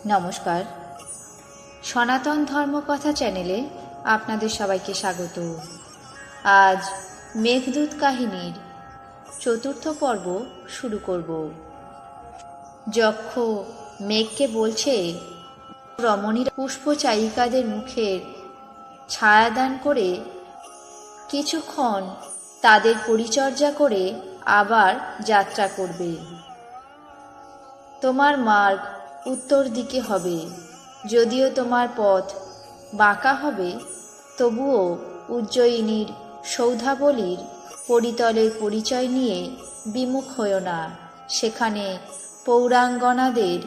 নমস্কার, সনাতন ধর্মকথা চ্যানেলে আপনাদের সবাইকে স্বাগত। আজ মেঘদূত কাহিনীর চতুর্থ পর্ব শুরু করব। যক্ষ মেঘকে বলছে, রমণীর পুষ্পচায়িকাদের মুখের ছায়াদান করে কিছুক্ষণ তাদের পরিচর্যা করে আবার যাত্রা করবে। তোমার মার্গ উত্তর দিকে হবে, যদিও তোমার পথ বাঁকা হবে, তবুও উজ্জয়িনীর সৌধাবলীর পরিতলের পরিচয় নিয়ে বিমুখ হও না। সেখানে পৌরাঙ্গনাদের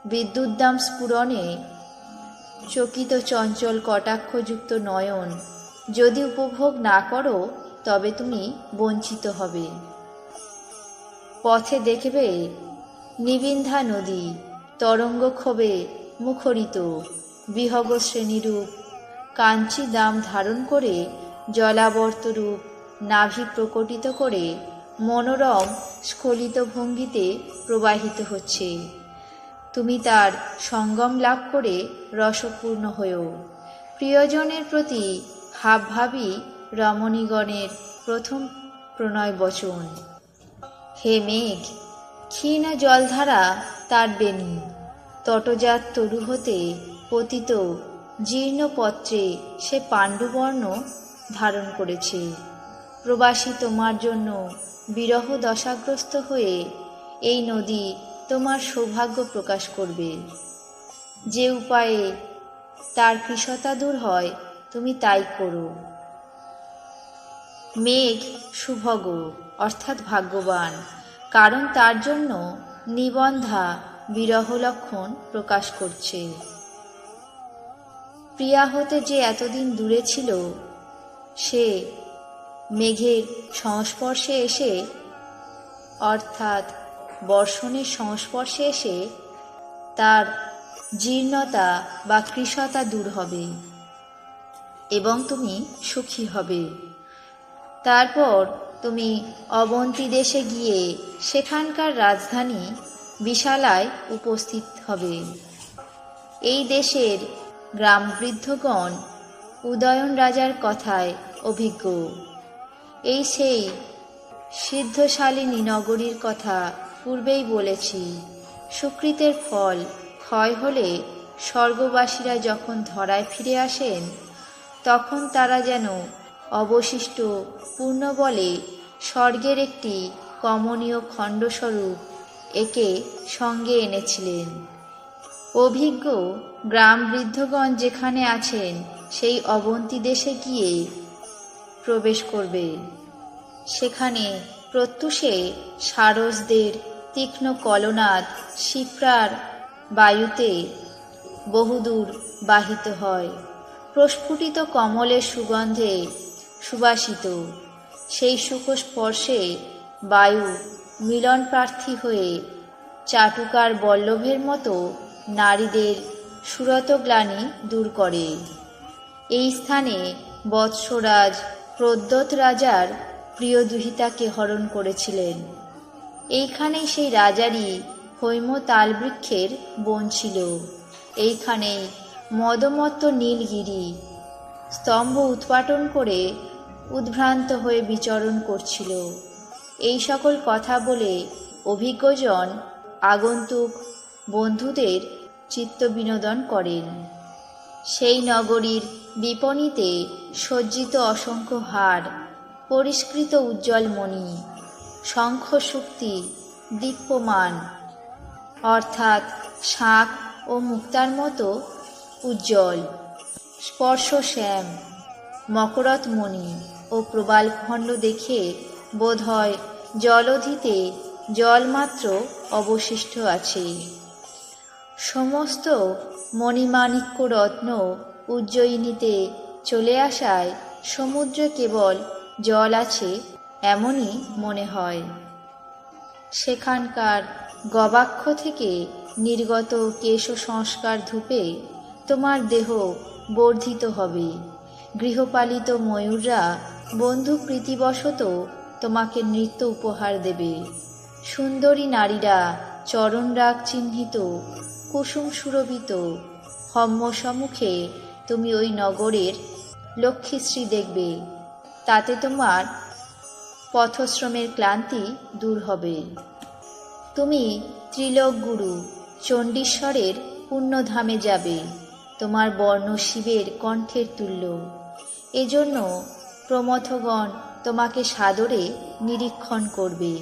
বিদ্যুদ্দাম স্ফুরণে চকিত চঞ্চল কটাক্ষযুক্ত নয়ন যদি উপভোগ না করো, তবে তুমি বঞ্চিত হবে। পথে দেখবে নিবিন্ধা নদী তরঙ্গক্ষোভে মুখরিত, বিহগ শ্রেণীরূপ কাঞ্চি দাম ধারণ করে জলাবর্তরূপ নাভি প্রকটিত করে মনোরম স্খলিত ভঙ্গিতে প্রবাহিত হচ্ছে। তুমি তার সঙ্গম লাভ করে রসপূর্ণ হয়েও। প্রিয়জনের প্রতি হাবভাবী রমণীগণের প্রথম প্রণয় বচন। হে মেঘ, ক্ষীণ জলধারা তার বেণী, তটজাত তরু হতে পতিত জীর্ণপত্রে সে পাণ্ডুবর্ণ ধারণ করেছে। প্রবাসী তোমার জন্য বিরহ দশাগ্রস্ত হয়ে এই নদী তোমার সৌভাগ্য প্রকাশ করবে। যে উপায়ে তার কৃশতা দূর হয় তুমি তাই করো। মেঘ সুভগ অর্থাৎ ভাগ্যবান, কারণ তার জন্য নিবন্ধা বিরহ লক্ষণ প্রকাশ করছে। প্রিয়া হতে যে এতদিন দূরে ছিল, সে মেঘের সংস্পর্শে এসে অর্থাৎ বর্ষণের সংস্পর্শে এসে তার জীর্ণতা বা কৃশতা দূর হবে এবং তুমি সুখী হবে। তারপর তুমি অবন্তী দেশে গিয়ে সেখানকার রাজধানী বিশালায় উপস্থিত হবে। এই দেশের গ্রাম বৃদ্ধগণ উদয়ন রাজার কথায় অভিজ্ঞ। এই সেই সিদ্ধশালিনী নগরীর কথা পূর্বেই বলেছি। সুকৃতের ফল ক্ষয় হলে স্বর্গবাসীরা যখন ধরায় ফিরে আসেন, তখন তারা যেন অবশিষ্ট পূর্ণবলে স্বর্গের একটি কমনীয় খণ্ডস্বরূপ একে সঙ্গে এনেছিলেন। অভিজ্ঞ গ্রাম বৃদ্ধগণ যেখানে আছেন, সেই অবন্তী দেশে গিয়ে প্রবেশ করবে। সেখানে প্রত্যুষে সারসদের তীক্ষ্ণ কলনাদ শিপ্রার বায়ুতে বহুদূর বাহিত হয়। প্রস্ফুটিত কমলের সুগন্ধে সুবাসিত সেই সুখস্পর্শে বায়ু মিলন প্রার্থী হয়ে চাটুকার বল্লভের মতো নারীদের সুরতগ্লানি দূর করে। এই স্থানে বৎসরাজ প্রদ্যোৎ রাজার প্রিয় দুহিতাকে হরণ করেছিলেন। এইখানেই সেই রাজারই হৈম তালবৃক্ষের বন ছিল। এইখানেই মদমত্ত নীলগিরি স্তম্ভ উৎপাটন করে উদ্ভ্রান্ত হয়ে বিচরণ করছিল। এই সকল কথা বলে অভিজ্ঞজন আগন্তুক বন্ধুদের চিত্ত বিনোদন করেন। সেই নগরীর বিপণীতে সজ্জিত অসংখ্য হার, পরিষ্কৃত উজ্জ্বল মণি, শঙ্খ শুক্তি দীপ্যমান অর্থাৎ শাঁখ ও মুক্তার মতো উজ্জ্বল, স্পর্শ শ্যাম মকরতমণি ও প্রবালখণ্ড দেখে বোধ হয় জলধিতে জলমাত্র অবশিষ্ট আছে। সমস্ত মণিমাণিক্য রত্ন উজ্জয়িনীতে চলে আসায় সমুদ্রে কেবল জল আছে এমনই মনে হয়। সেখানকার গবাক্ষ থেকে নির্গত কেশ সংস্কার ধূপে তোমার দেহ বর্ধিত হবে। গৃহপালিত ময়ূররা বন্ধু প্রীতিবশত তোমাকে নৃত্য উপহার দেবে। সুন্দরী নারীরা চরণরাগ চিহ্নিত কুসুম সুরভিত হম্ম সম্মুখে তুমি ওই নগরের লক্ষ্মীশ্রী দেখবে। তাতে তোমার পথশ্রমের ক্লান্তি দূর হবে। তুমি ত্রিলোক গুরু চণ্ডীশ্বরের পুণ্যধামে যাবে। তোমার বর্ণ শিবের কণ্ঠের তুল্য। এজন্য প্রমথগণ তোমাকে সাদরে নিরীক্ষণ করবে।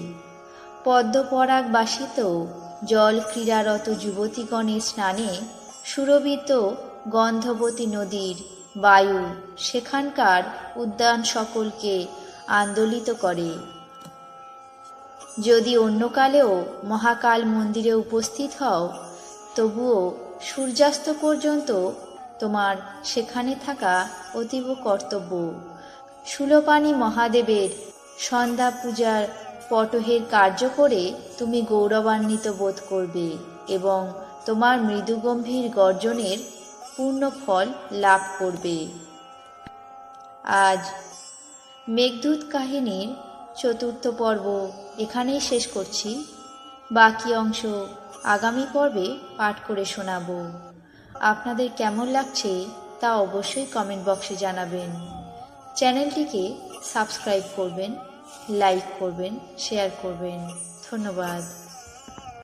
পদ্মপরাগবাসিত জল ক্রীড়ারত যুবতীগণের স্নানে সুরভিত গন্ধবতী নদীর বায়ু সেখানকার উদ্যান সকলকে আন্দোলিত করে। যদি অন্যকালেও মহাকাল মন্দিরে উপস্থিত হও, তবুও সূর্যাস্ত পর্যন্ত তোমার সেখানে থাকা অতীব কর্তব্য। শূলপাণি মহাদেবের সন্ধ্যা পূজার পটহের কার্য করে তুমি গৌরবান্বিত বোধ করবে এবং তোমার মৃদুগম্ভীর গর্জনের পূর্ণ ফল লাভ করবে। আজ মেঘদূত কাহিনীর 4র্থ পর্ব এখানেই শেষ করছি। বাকি অংশ আগামী পর্বে পাঠ করে শোনাবো। আপনাদের কেমন লাগছে তা অবশ্যই কমেন্ট বক্সে জানাবেন। চ্যানেলটিকে সাবস্ক্রাইব করবেন, লাইক করবেন, শেয়ার করবেন। ধন্যবাদ।